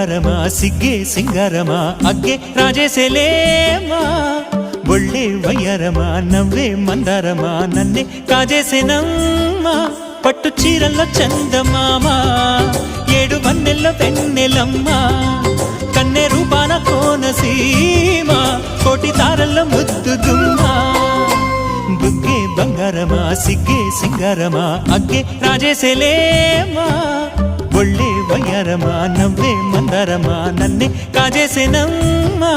బంగారమా సిగ్గే సింగారమా అగ్గే రాజేసేలేమా ఒళ్ళే వయ్యారమా నవ్వే మందారమా నన్నే కాజేసేనమ్మా పట్టు చీరల్లో చందమామా ఏడు వన్నెల్లో వెన్నెలమ్మా కన్నె రూపాన కోనసీమ కోటి తారల్లో ముద్దుదుమ్మా బుగ్గే బంగారమా సిగ్గే సింగారమా అగ్గే రాజేసేలేమా ఒళ్ళే వయ్యారమా నవ్వే మందారమా నన్నే కాజేసేనమ్మా